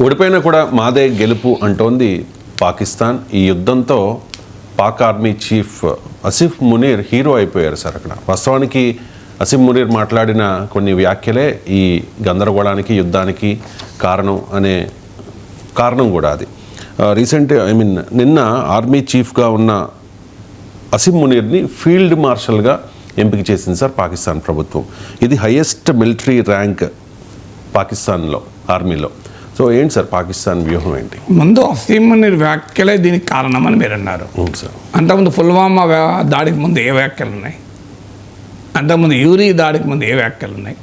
ఓడిపోయినా కూడా మాదే గెలుపు అంటోంది పాకిస్తాన్. ఈ యుద్ధంతో Pak army chief Asif Munir hero అయిపోయారు సార్ అక్కడ. వాస్తవానికి ఆసిఫ్ మునీర్ మాట్లాడిన కొన్ని వ్యాఖ్యలే ఈ గందరగోళానికి, యుద్ధానికి కారణం కూడా అది. నిన్న ఆర్మీ చీఫ్గా ఉన్న ఆసిఫ్ మునీర్ని ఫీల్డ్ మార్షల్గా ఎంపిక చేసింది సార్ పాకిస్తాన్ ప్రభుత్వం. ఇది హైయెస్ట్ మిలిటరీ ర్యాంక్ పాకిస్తాన్లో, ఆర్మీలో. సో ఏంటి సార్ పాకిస్తాన్ వ్యూహం ఏంటి? ముందు ఆసిఫ్ మునీర్ వ్యాఖ్యలే దీనికి కారణమని మీరు అన్నారు. సార్ అంతకుముందు పుల్వామా దాడికి ముందు ఏ వ్యాఖ్యలు ఉన్నాయి, అంతకుముందు యూరీ దాడికి ముందు ఏ వ్యాఖ్యలు ఉన్నాయి,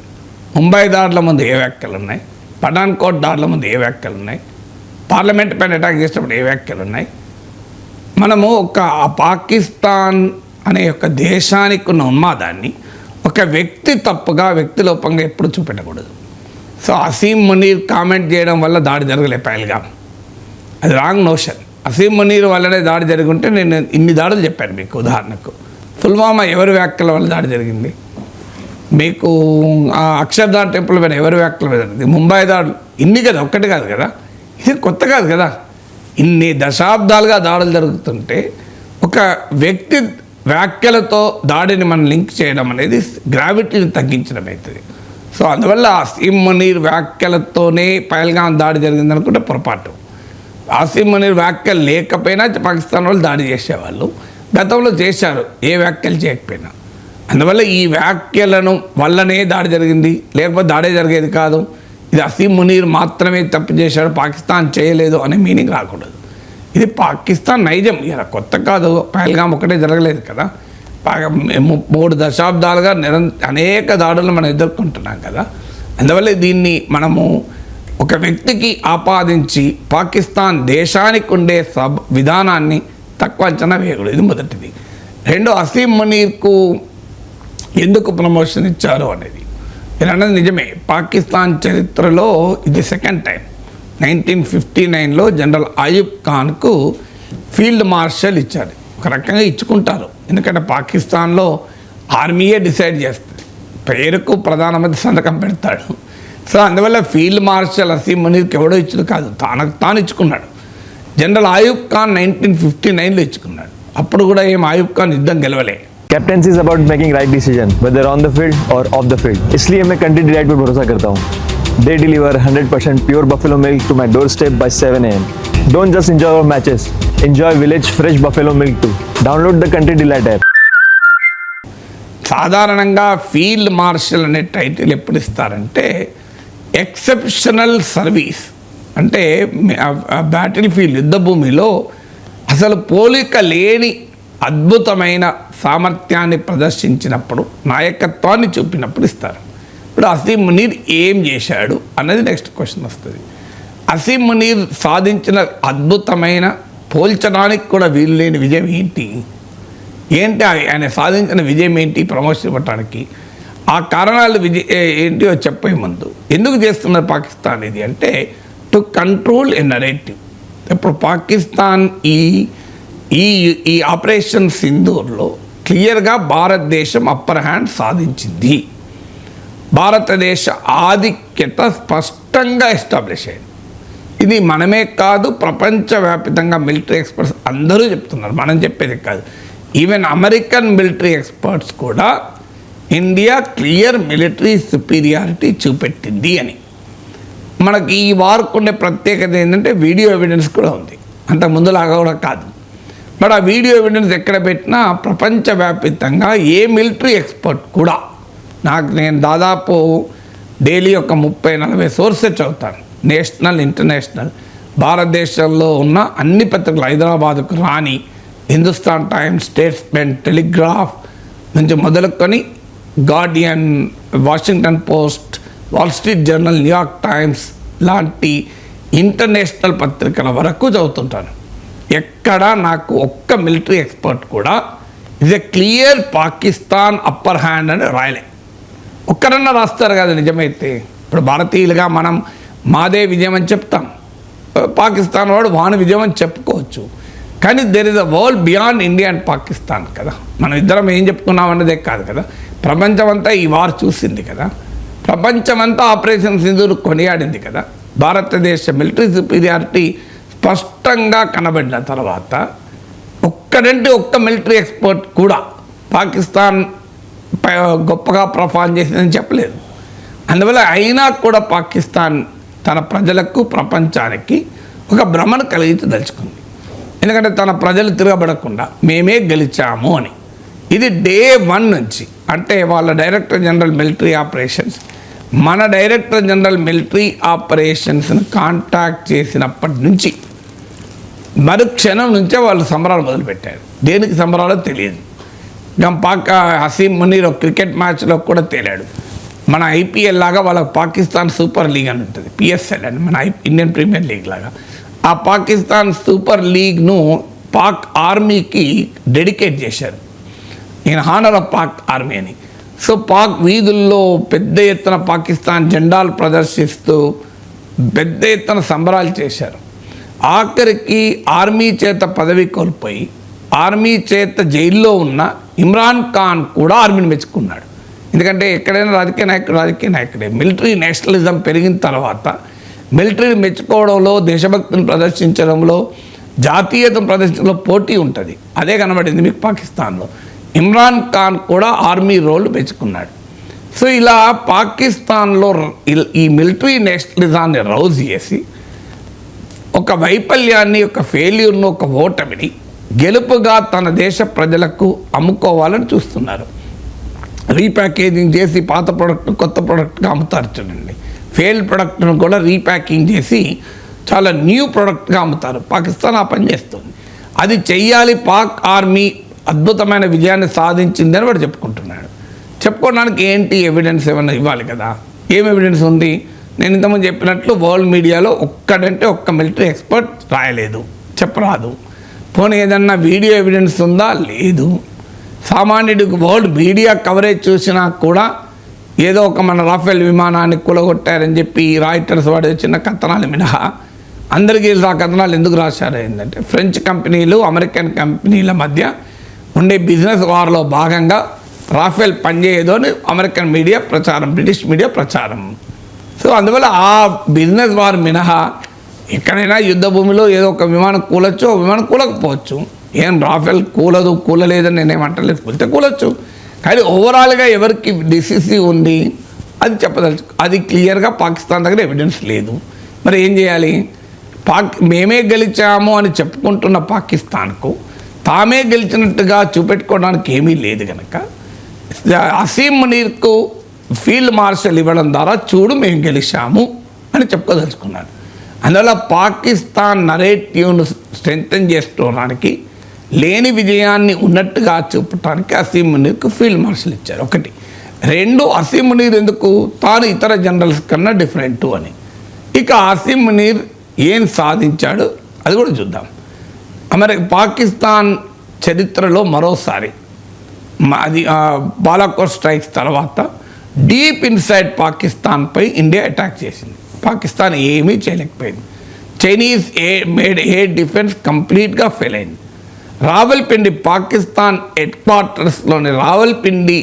ముంబై దాడుల ముందు ఏ వ్యాఖ్యలు ఉన్నాయి, పఠాన్కోట్ దాడుల ముందు ఏ వ్యాఖ్యలు ఉన్నాయి, పార్లమెంట్ పైన అటాక్ చేసినప్పుడు ఏ వ్యాఖ్యలు ఉన్నాయి. మనము పాకిస్తాన్ అనే ఒక దేశానికి ఉన్న ఉన్మాదాన్ని ఒక వ్యక్తి తప్పుగా, వ్యక్తి లోపంగా ఎప్పుడు చూపెట్టకూడదు. సో ఆసిఫ్ మునీర్ కామెంట్ చేయడం వల్ల దాడి జరగలే పహల్గామ్, అది రాంగ్ నోషన్. ఆసిఫ్ మునీర్ వల్లనే దాడి జరుగుంటే నేను ఇన్ని దాడులు చెప్పాను మీకు. ఉదాహరణకు పుల్వామా ఎవరి వ్యాఖ్యల వల్ల దాడి జరిగింది, మీకు అక్షర్ధామ్ టెంపుల్ పైన ఎవరి వ్యాఖ్యల మీద జరిగింది, ముంబై దాడులు ఇన్ని కదా, ఒక్కటి కాదు కదా, ఇది కొత్త కాదు కదా. ఇన్ని దశాబ్దాలుగా దాడులు జరుగుతుంటే ఒక వ్యక్తి వ్యాఖ్యలతో దాడిని మనం లింక్ చేయడం అనేది గ్రావిటీని తగ్గించడం అవుతుంది. సో అందువల్ల ఆసిఫ్ మునీర్ వ్యాఖ్యలతోనే పహల్గామ్ దాడి జరిగింది అనుకుంటే పొరపాటు. ఆసిఫ్ మునీర్ వ్యాఖ్యలు లేకపోయినా పాకిస్తాన్ వాళ్ళు దాడి చేసేవాళ్ళు, గతంలో చేశారు ఏ వ్యాఖ్యలు చేయకపోయినా. అందువల్ల ఈ వ్యాఖ్యలను వల్లనే దాడి జరిగింది, లేకపోతే దాడే జరిగేది కాదు. ఇది ఆసిఫ్ మునీర్ మాత్రమే తప్పు చేశాడు, పాకిస్తాన్ చేయలేదు అనే మీనింగ్ రాకూడదు. ఇది పాకిస్తాన్ నైజం, ఇలా కొత్త కాదు. పహల్గామ్ ఒకటే జరగలేదు కదా, 3 దశాబ్దాలుగా అనేక దాడులు మనం ఎదుర్కొంటున్నాం కదా. అందువల్ల దీన్ని మనము ఒక వ్యక్తికి ఆపాదించి పాకిస్తాన్ దేశానికి ఉండే విధానాన్ని తక్కువ అంచనా వేయకూడదు. ఇది మొదటిది. రెండో, ఆసిఫ్ మునీర్కు ఎందుకు ప్రమోషన్ ఇచ్చారు అనేది నేను అన్నది నిజమే. పాకిస్తాన్ చరిత్రలో ఇది సెకండ్ టైం. 1959లో జనరల్ అయూబ్ ఖాన్కు ఫీల్డ్ మార్షల్ ఇచ్చారు. ఒక రకంగా ఇచ్చుకుంటారు, ఎందుకంటే పాకిస్తాన్లో ఆర్మీయే డిసైడ్ చేస్తుంది, పేరుకు ప్రధానమంత్రి సంతకం పెడతాడు. సో అందువల్ల ఫీల్డ్ మార్షల్ ఆసిఫ్ మునీర్కి ఎవడో ఇచ్చుడు కాదు, తాను ఇచ్చుకున్నాడు. జనరల్ అయూబ్ ఖాన్ 1959లో ఇచ్చుకున్నాడు. అప్పుడు కూడా ఏం అయూబ్ ఖాన్ యుద్ధం గెలవలే. Captaincy is about making right decision whether on the field और ऑफ द फील्ड. इसलिए मैं कंट्री डिलाइट पर भरोसा करता हूँ. They deliver 100% pure buffalo milk to my doorstep by 7 AM. Don't just enjoy our matches, enjoy village fresh buffalo milk too. Download the Country Delight app. సాధారణంగా field marshal అనే title ఎప్పుడు ఇస్తారంటే exceptional service, అంటే battle field, యుద్ధ భూమిలో అసలు పోలిక లేని అద్భుతమైన సామర్థ్యాన్ని ప్రదర్శించినప్పుడు, నాయకత్వాన్ని చూపినప్పుడు ఇస్తారు. ఇప్పుడు ఆసిఫ్ మునీర్ ఏం చేశాడు అన్నది నెక్స్ట్ క్వశ్చన్ వస్తుంది. ఆసిఫ్ మునీర్ సాధించిన అద్భుతమైన, పోల్చడానికి కూడా వీలు లేని విజయం ఏంటి ఆయన సాధించిన విజయం ఏంటి, ప్రమోషన్ ఇవ్వటానికి ఆ కారణాలు ఏంటిో చెప్పే ముందు ఎందుకు చేస్తున్నారు పాకిస్తాన్ ఇది అంటే టు కంట్రోల్ ఎ నరేటివ్. ఇప్పుడు పాకిస్తాన్ ఈ ఆపరేషన్ సింధూర్లో క్లియర్గా భారతదేశం అప్పర్ హ్యాండ్ సాధించింది. భారతదేశ ఆధిక్యత స్పష్టంగా ఎస్టాబ్లిష్ అయింది. ఇది మనమే కాదు, ప్రపంచవ్యాప్తంగా మిలిటరీ ఎక్స్పర్ట్స్ అందరూ చెప్తున్నారు, మనం చెప్పేది కాదు. ఈవెన్ అమెరికన్ మిలిటరీ ఎక్స్పర్ట్స్ కూడా ఇండియా క్లియర్ మిలిటరీ సుపీరియారిటీ చూపెట్టింది అని. మనకి ఈ వార్కు ఉండే ప్రత్యేకత ఏంటంటే వీడియో ఎవిడెన్స్ కూడా ఉంది, అంత ముందులాగా కూడా కాదు. బట్ ఆ వీడియో ఎవిడెన్స్ ఎక్కడ పెట్టినా ప్రపంచవ్యాప్తంగా ఏ మిలిటరీ ఎక్స్పర్ట్ కూడా, నేను దాదాపు డైలీ ఒక 30-40 సోర్సెస్ చదువుతాను, నేషనల్, ఇంటర్నేషనల్. భారతదేశంలో ఉన్న అన్ని పత్రికలు, హైదరాబాద్కు రాని హిందుస్థాన్ టైమ్స్, స్టేట్స్మెన్, టెలిగ్రాఫ్ నుంచి మొదలుకొని Guardian, Washington post, wall street journal, New York times లాంటి ఇంటర్నేషనల్ పత్రికల వరకు చదువుతుంటాను. ఎక్కడ నాకు ఒక్క మిలిటరీ ఎక్స్పర్ట్ కూడా ఇది క్లియర్ పాకిస్తాన్ అప్పర్ హ్యాండ్ అని రాయలే. ఒక్కరన్నా రాస్తారు కదా నిజమైతే. ఇప్పుడు భారతీయులుగా మనం మాదే విజయం అని చెప్తాం, పాకిస్తాన్ వాడు వాని విజయం అని చెప్పుకోవచ్చు. కానీ there is a world beyond India and Pakistan కదా. మనం ఇద్దరం ఏం చెప్పుకున్నాం అన్నదే కాదు కదా, ప్రపంచమంతా ఈ వార్ చూసింది కదా, ప్రపంచమంతా ఆపరేషన్ సింధూర్ కొనియాడింది కదా. భారతదేశ మిలిటరీ సుపీరియారిటీ స్పష్టంగా కనబడిన తర్వాత ఒక్క మిలిటరీ ఎక్స్పర్ట్ కూడా పాకిస్తాన్ గొప్పగా పర్ఫార్మ్ చేసిందని చెప్పలేదు. అందువల్ల అయినా కూడా పాకిస్తాన్ తన ప్రజలకు ప్రపంచానికి ఒక భ్రమను కలిగించదలుచుకుంది. ఎందుకంటే తన ప్రజలు తిరగబడకుండా మేమే గెలిచాము అని. ఇది డే 1 నుంచి, అంటే వాళ్ళ డైరెక్టర్ జనరల్ మిలిటరీ ఆపరేషన్స్ మన డైరెక్టర్ జనరల్ మిలిటరీ ఆపరేషన్స్ని కాంటాక్ట్ చేసినప్పటి నుంచి మరుక్షణం నుంచే వాళ్ళు సంబరాలు మొదలుపెట్టారు. దేనికి సంబరాలో తెలియదు. హసీం మునీర్ ఒక క్రికెట్ మ్యాచ్లో కూడా తేలాడు. మన ఐపీఎల్ లాగా వాళ్ళ పాకిస్తాన్ సూపర్ లీగ్ అని ఉంటుంది, పిఎస్ఎల్ అని, మన ఇండియన్ ప్రీమియర్ లీగ్ లాగా. ఆ పాకిస్తాన్ సూపర్ లీగ్ను పాక్ ఆర్మీకి డెడికేట్ చేశారు, in honour of Pak army అని. సో పాక్ వీధుల్లో పెద్ద ఎత్తున పాకిస్తాన్ జెండాలు ప్రదర్శిస్తూ పెద్ద ఎత్తున సంబరాలు చేశారు. ఆఖరికి ఆర్మీ చేత పదవి కోల్పోయి ఆర్మీ చేత జైల్లో ఉన్న ఇమ్రాన్ ఖాన్ కూడా ఆర్మీని మెచ్చుకున్నాడు. ఎందుకంటే ఎక్కడైనా రాజకీయ నాయకుడే. మిలిటరీ నేషనలిజం పెరిగిన తర్వాత మిలిటరీని మెచ్చుకోవడంలో, దేశభక్తిని ప్రదర్శించడంలో, జాతీయతను ప్రదర్శించడంలో పోటీ ఉంటుంది. అదే కనబడింది మీకు పాకిస్తాన్లో. ఇమ్రాన్ ఖాన్ కూడా ఆర్మీ రోల్ మెచ్చుకున్నాడు. సో ఇలా పాకిస్తాన్లో ఈ మిలిటరీ నేషనలిజాన్ని రౌజ్ చేసి ఒక వైఫల్యాన్ని, ఒక ఫెయిల్యూర్ను, ఒక ఓటమిని గెలుపుగా తన దేశ ప్రజలకు అమ్ముకోవాలని చూస్తున్నారు. రీప్యాకేజింగ్ చేసి పాత ప్రోడక్ట్ను కొత్త ప్రోడక్ట్గా అమ్ముతారు చూడండి. ఫెయిల్డ్ ప్రోడక్ట్ను కూడా రీప్యాకింగ్ చేసి చాలా న్యూ ప్రోడక్ట్గా అమ్ముతారు. పాకిస్తాన్ ఆ పని చేస్తుంది. అది చెయ్యాలి. పాక్ ఆర్మీ అద్భుతమైన విజయాన్ని సాధించిందని వాడు చెప్పుకుంటున్నాడు. చెప్పుకోవడానికి ఏంటి ఎవిడెన్స్ ఏమైనా ఇవ్వాలి కదా. ఏం ఎవిడెన్స్ ఉంది? నేను ఇంతకుముందు చెప్పినట్లు వరల్డ్ మీడియాలో ఒక్క మిలిటరీ ఎక్స్పర్ట్ రాయలేదు, చెప్పరాదు. పోనీ ఏదన్నా వీడియో ఎవిడెన్స్ ఉందా? లేదు. సామాన్యుడికి వరల్డ్ మీడియా కవరేజ్ చూసినా కూడా ఏదో ఒక మన రాఫెల్ విమానాన్ని కూలగొట్టారని చెప్పి రాయిటర్స్ వాడు చిన్న కథనాలు మినహా అందరికీ ఆ కథనాలు ఎందుకు రాశారు ఏంటంటే, ఫ్రెంచ్ కంపెనీలు అమెరికన్ కంపెనీల మధ్య ఉండే బిజినెస్ వార్లో భాగంగా రాఫెల్ పనిచేయదు అని అమెరికన్ మీడియా ప్రచారం, బ్రిటిష్ మీడియా ప్రచారం. సో అందువల్ల ఆ బిజినెస్ వార్ మినహా ఎక్కడైనా యుద్ధ భూమిలో ఏదో ఒక విమానం కూలొచ్చు, ఒక విమానం కూలకపోవచ్చు. ఏం రాఫెల్ కూలలేదని నేనేమంటలేదు, కూలితే కూలొచ్చు. కానీ ఓవరాల్గా ఎవరికి డిసిసివ్ ఉంది అది చెప్పదలుచు. అది క్లియర్గా పాకిస్తాన్ దగ్గర ఎవిడెన్స్ లేదు. మరి ఏం చేయాలి? మేమే గెలిచాము అని చెప్పుకుంటున్న పాకిస్తాన్కు తామే గెలిచినట్టుగా చూపెట్టుకోవడానికి ఏమీ లేదు కనుక హసీం మునీర్కు ఫీల్డ్ మార్షల్ ఇవ్వడం ద్వారా చూడు మేము గెలిచాము అని చెప్పుకోదలుచుకున్నాడు. అందువల్ల పాకిస్తాన్ నరేటివ్ను స్ట్రెంథన్ చేసుకోవడానికి, లేని విజయాన్ని ఉన్నట్టుగా చూపడానికి హసీం మునీర్కు ఫీల్డ్ మార్షల్ ఇచ్చారు. 1. 2, హసీం మునీర్ ఎందుకు? తాను ఇతర జనరల్స్ కన్నా డిఫరెంటు అని. ఇక హసీం మునీర్ ఏం సాధించాడు అది కూడా చూద్దాం. పాకిస్తాన్ చరిత్రలో మరోసారి అది బాలాకోట్ స్ట్రైక్స్ తర్వాత డీప్ ఇన్సైడ్ పాకిస్తాన్పై ఇండియా అటాక్ చేసింది. పాకిస్తాన్ ఏమీ చేయలేకపోయింది. చైనీస్ ఎయిర్ డిఫెన్స్ కంప్లీట్గా ఫెయిల్ అయింది. రావల్పిండి పాకిస్తాన్ హెడ్ క్వార్టర్స్లోని Rawalpindi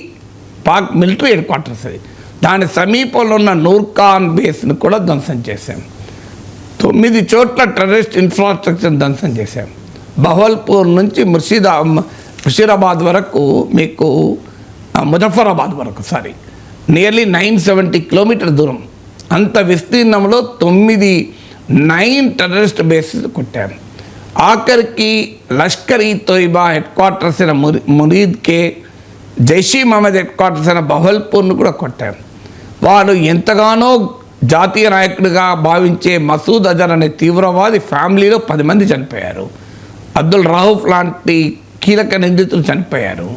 Pak military headquarters అది. దాని సమీపంలో ఉన్న నూర్ఖాన్ బేస్ను కూడా ధ్వంసం చేశాం. 9 చోట్ల టెర్రరిస్ట్ ఇన్ఫ్రాస్ట్రక్చర్ ధ్వంసం చేశాం. బహవల్పూర్ నుంచి ముషీరాబాద్ వరకు, మీకు ముజఫరాబాద్ వరకు నియర్లీ 970 కిలోమీటర్ దూరం. అంత విస్తీర్ణంలో 9 టెర్రరిస్ట్ బేసెస్ కొట్టాం. ఆఖరికి లష్కర్-ఈ తోయిబా హెడ్ క్వార్టర్స్ అయిన మురీద్కే, జైషీ మహమ్మద్ హెడ్ క్వార్టర్స్ అయిన బహవల్పూర్ను కూడా కొట్టాం. వాళ్ళు ఎంతగానో జాతీయ నాయకుడిగా భావించే మసూద్ అజర్ అనే తీవ్రవాది ఫ్యామిలీలో 10 మంది చనిపోయారు. అబ్దుల్ రహూఫ్ లాంటి కీలక నిందితులు చనిపోయారు.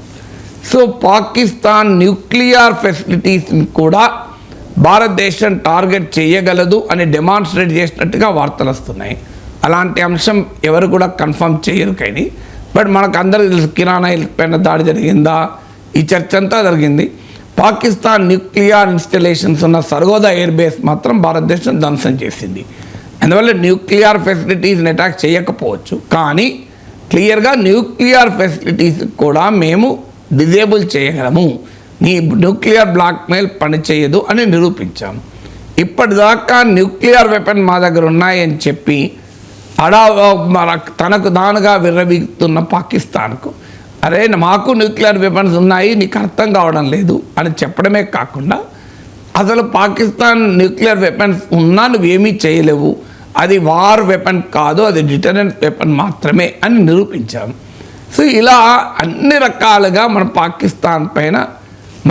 సో పాకిస్తాన్ న్యూక్లియర్ ఫెసిలిటీస్ని కూడా భారతదేశం టార్గెట్ చేయగలదు అని డెమాన్స్ట్రేట్ చేసినట్టుగా వార్తలు వస్తున్నాయి. అలాంటి అంశం ఎవరు కూడా కన్ఫర్మ్ చేయరు. కానీ బట్ మనకు అందరికీ తెలుసు కిరాణా పైన దాడి జరిగిందా, ఈ చర్చ అంతా జరిగింది. పాకిస్తాన్ న్యూక్లియర్ ఇన్స్టలేషన్స్ ఉన్న సర్గోదా ఎయిర్ బేస్ మాత్రం భారతదేశం ధ్వంసం చేసింది. అందువల్ల న్యూక్లియర్ ఫెసిలిటీస్ని అటాక్ చేయకపోవచ్చు, కానీ క్లియర్గా న్యూక్లియర్ ఫెసిలిటీస్ కూడా మేము డిజేబుల్ చేయగలము, నీ న్యూక్లియర్ బ్లాక్మెయిల్ పనిచేయదు అని నిరూపించాము. ఇప్పటిదాకా న్యూక్లియర్ వెపన్ మా దగ్గర ఉన్నాయని చెప్పి తనకు తానుగా విర్రవీగుతున్న పాకిస్తాన్కు అరే మాకు న్యూక్లియర్ వెపన్స్ ఉన్నాయి నీకు అర్థం కావడం లేదు అని చెప్పడమే కాకుండా అసలు పాకిస్తాన్ న్యూక్లియర్ వెపన్స్ ఉన్నా నువ్వేమీ చేయలేవు, అది వార్ వెపన్ కాదు, అది డిటరెంట్ వెపన్ మాత్రమే అని నిరూపించాము. సో ఇలా అన్ని రకాలుగా మన పాకిస్తాన్ పైన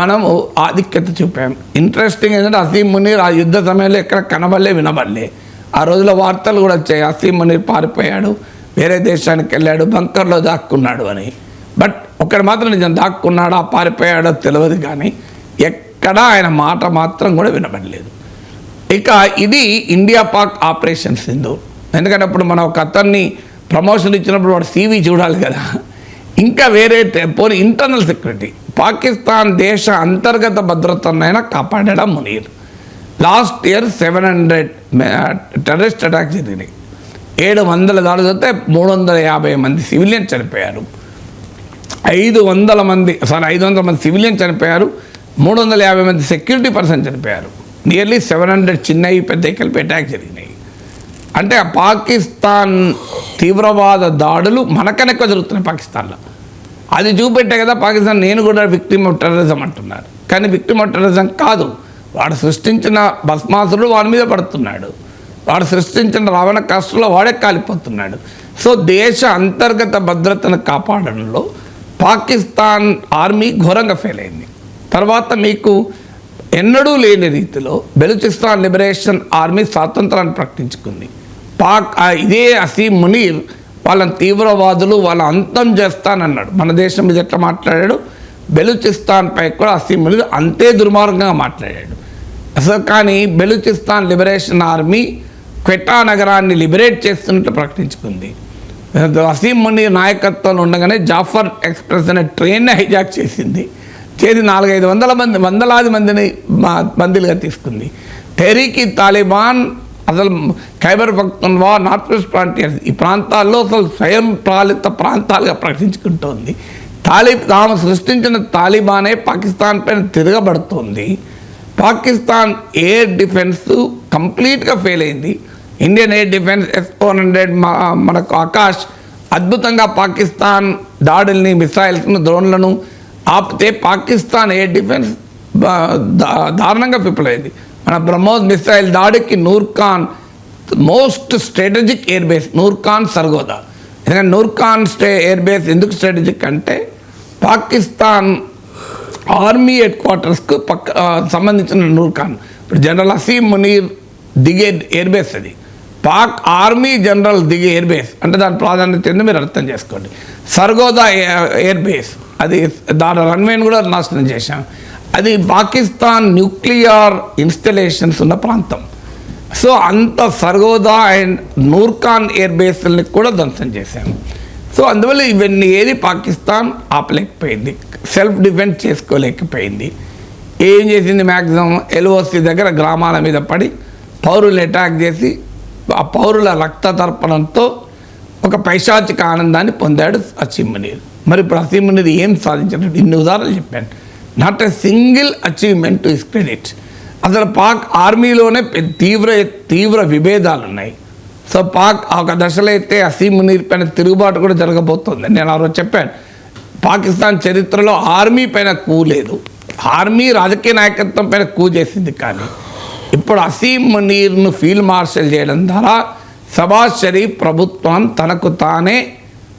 మనము ఆధిక్యత చూపాము. ఇంట్రెస్టింగ్ ఏంటంటే అసీం మునీర్ ఆ యుద్ధ సమయంలో ఎక్కడ కనబడలే వినబడలే. ఆ రోజుల వార్తలు కూడా వచ్చాయి, అసీం మునీర్ పారిపోయాడు, వేరే దేశానికి వెళ్ళాడు, బంకర్లో దాక్కున్నాడు అని. బట్ ఒకటి మాత్రం నిజం, దాక్కున్నాడా పారిపోయాడో తెలియదు, కానీ ఎక్కడా ఆయన మాట మాత్రం కూడా వినబడలేదు. ఇక ఇది ఇండియా పాక్ ఆపరేషన్ సింధూర్. ఎందుకంటే అప్పుడు మనం ఒక అతన్ని ప్రమోషన్ ఇచ్చినప్పుడు వాడు CV చూడాలి కదా. ఇంకా వేరే పోనీ ఇంటర్నల్ సెక్యూరిటీ, పాకిస్తాన్ దేశ అంతర్గత భద్రతనైనా కాపాడడం Munir. Last year 700 terrorist attacks జరిగినాయి. 700 దాడులు జరిగితే 350 మంది సివిలియన్ చనిపోయారు. 500 మంది సివిలియన్ చనిపోయారు, 350 మంది సెక్యూరిటీ పర్సన్ చనిపోయారు. నియర్లీ 700 చిన్నవి పెద్ద కలిపి అటాక్ జరిగినాయి. అంటే ఆ పాకిస్తాన్ తీవ్రవాద దాడులు మనకన్నా ఎక్కువ జరుగుతున్నాయి పాకిస్తాన్లో. అది చూపెట్టే కదా పాకిస్తాన్ నేను కూడా విక్టిమ్ ఆఫ్ టెర్రరిజం అంటున్నారు. కానీ విక్టిమ్ ఆఫ్ టెర్రరిజం కాదు, వాడు సృష్టించిన భస్మాసురుడు వాడి మీద పడుతున్నాడు, వాడు సృష్టించిన రావణ కాస్ట్రలో వాడే కాలిపోతున్నాడు. సో దేశ అంతర్గత భద్రతను కాపాడడంలో పాకిస్తాన్ ఆర్మీ ఘోరంగా ఫెయిల్ అయింది. తర్వాత మీకు ఎన్నడూ లేని రీతిలో బెలూచిస్తాన్ లిబరేషన్ ఆర్మీ స్వాతంత్రాన్ని ప్రకటించుకుంది. ఇదే అసీం మునీర్ వాళ్ళని తీవ్రవాదులు వాళ్ళ అంతం చేస్తానన్నాడు. మన దేశం మీద ఎట్లా మాట్లాడాడు, బెలూచిస్తాన్పై కూడా అసీం మునీర్ అంతే దుర్మార్గంగా మాట్లాడాడు. అసలు కానీ బెలూచిస్తాన్ లిబరేషన్ ఆర్మీ క్వెటా నగరాన్ని లిబరేట్ చేస్తున్నట్టు ప్రకటించుకుంది. అసీం మునీర్ నాయకత్వంలో ఉండగానే జాఫర్ ఎక్స్ప్రెస్ అనే ట్రైన్ని హైజాక్ చేసి 400-500 మంది వందలాది మందిని బందీలుగా తీసుకుంది. టెహరీకి తాలిబాన్ అసలు Khyber Pakhtunkhwa, north west frontiers ఈ ప్రాంతాల్లో అసలు స్వయం పాలిత ప్రాంతాలుగా ప్రకటించుకుంటోంది. తాము సృష్టించిన తాలిబానే పాకిస్తాన్ పైన తిరగబడుతోంది. పాకిస్తాన్ ఎయిర్ డిఫెన్స్ కంప్లీట్గా ఫెయిల్ అయింది. ఇండియన్ ఎయిర్ డిఫెన్స్ S-400 మనకు ఆకాష్ అద్భుతంగా పాకిస్తాన్ దాడుల్ని, మిసైల్స్ను, డ్రోన్లను ఆపితే పాకిస్తాన్ ఎయిర్ డిఫెన్స్ దారుణంగా విఫలమైంది. మన బ్రహ్మోస్ మిసైల్ దాడికి Nur Khan most strategic air base Nur Khan Sargodha. ఎందుకంటే నూర్ఖాన్ ఎయిర్ బేస్ ఎందుకు స్ట్రాటజిక్ అంటే పాకిస్తాన్ ఆర్మీ హెడ్ క్వార్టర్స్కు సంబంధించిన నూర్ఖాన్. ఇప్పుడు జనరల్ అసీం మునీర్ దిగే ఎయిర్ బేస్ అది, పాక్ ఆర్మీ జనరల్ దిగే ఎయిర్ బేస్ అంటే దాని ప్రాధాన్యత ఏందో మీరు అర్థం చేసుకోండి. సర్గోదా ఎయిర్ బేస్ అది దాని రన్వేని కూడా నాశనం చేశాం. అది పాకిస్తాన్ న్యూక్లియర్ ఇన్స్టలేషన్స్ ఉన్న ప్రాంతం. సో అంత సర్గోదా అండ్ నూర్ఖాన్ ఎయిర్ బేస్ని కూడా ధ్వంసం చేశాము. సో అందువల్ల ఇవన్నీ ఏది పాకిస్తాన్ ఆపలేకపోయింది, సెల్ఫ్ డిఫెన్స్ చేసుకోలేకపోయింది. ఏం చేసింది, మ్యాక్సిమం LOC దగ్గర గ్రామాల మీద పడి పౌరులు అటాక్ చేసి ఆ పౌరుల రక్త తర్పణంతో ఒక పైశాచిక ఆనందాన్ని పొందాడు అసీం మునీర్. మరి ఇప్పుడు అసీం మునీర్ ఏం సాధించినట్టు ఇన్ని ఉదాహరణలు చెప్పాను. Not a single achievement to his credit. అసలు పాక్ ఆర్మీలోనే తీవ్ర విభేదాలు ఉన్నాయి. సో పాక్ ఒక దశలో అయితే అసీం మునీర్ పైన తిరుగుబాటు కూడా జరగబోతోంది. నేను ఆ రోజు చెప్పాను, పాకిస్తాన్ చరిత్రలో ఆర్మీ పైన కూ లేదు, ఆర్మీ రాజకీయ నాయకత్వం పైన కూ చేసింది. కానీ ఇప్పుడు అసీం మునీర్ను ఫీల్డ్ మార్షల్ చేయడం ద్వారా షబాజ్ షరీఫ్ ప్రభుత్వం తనకు తానే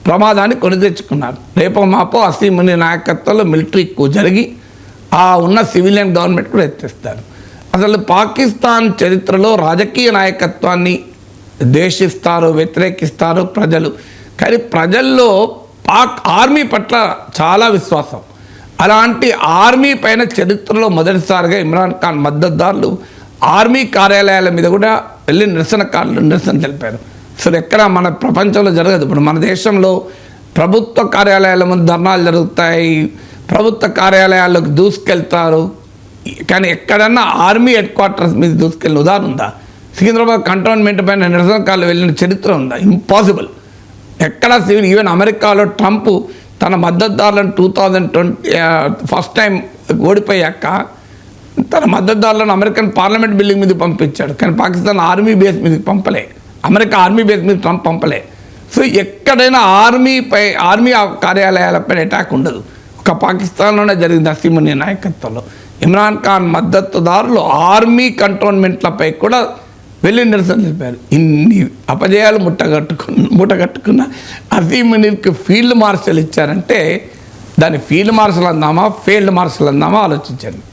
ప్రమాదాన్ని కొని తెచ్చుకున్నారు. రేపో మాపో అసీం మునీర్ నాయకత్వంలో మిలిటరీ కూ జరిగి ఆ ఉన్న సివిలియన్ గవర్నమెంట్ కూడా ఎత్తేస్తారు. అసలు పాకిస్తాన్ చరిత్రలో రాజకీయ నాయకత్వాన్ని ద్వేషిస్తారు, వ్యతిరేకిస్తారు ప్రజలు. కానీ ప్రజల్లో పాక్ ఆర్మీ పట్ల చాలా విశ్వాసం. అలాంటి ఆర్మీ పైన చరిత్రలో మొదటిసారిగా ఇమ్రాన్ ఖాన్ మద్దతుదారులు ఆర్మీ కార్యాలయాల మీద కూడా వెళ్ళి నిరసన తెలిపారు. అసలు ఎక్కడ మన ప్రపంచంలో జరగదు. ఇప్పుడు మన దేశంలో ప్రభుత్వ కార్యాలయాల ముందు ధర్నాలు జరుగుతాయి, ప్రభుత్వ కార్యాలయాల్లోకి దూసుకెళ్తారు. కానీ ఎక్కడన్నా ఆర్మీ హెడ్ క్వార్టర్స్ మీద దూసుకెళ్ళిన ఉదాహరణ ఉందా? సికింద్రాబాద్ కంటోన్మెంట్ పైన నిరసనకారులు వెళ్ళిన చరిత్ర ఉందా? ఇంపాసిబుల్. ఎక్కడ సివిల్, ఈవెన్ అమెరికాలో ట్రంప్ తన మద్దతుదారులను 2020 ఫస్ట్ టైం ఓడిపోయాక తన మద్దతుదారులను అమెరికన్ పార్లమెంట్ బిల్డింగ్ మీద పంపించాడు, కానీ పాకిస్తాన్ ఆర్మీ బేస్ మీదకి పంపలే, అమెరికా ఆర్మీ బేస్ మీద ట్రంప్ పంపలే. సో ఎక్కడైనా ఆర్మీ కార్యాలయాలపై అటాక్ ఉండదు. ఒక పాకిస్తాన్లోనే జరిగింది అసీం మునీర్ నాయకత్వంలో. ఇమ్రాన్ ఖాన్ మద్దతుదారులు ఆర్మీ కంటోన్మెంట్లపై కూడా వెళ్ళి నిరసన తెలిపారు. ఇన్ని అపజయాలు మూటగట్టుకున్న అసీం మునీర్కి ఫీల్డ్ మార్షల్ ఇచ్చారంటే దాన్ని ఫీల్డ్ మార్షల్ అందామా ఫీల్డ్ మార్షల్ అందామా ఆలోచించండి.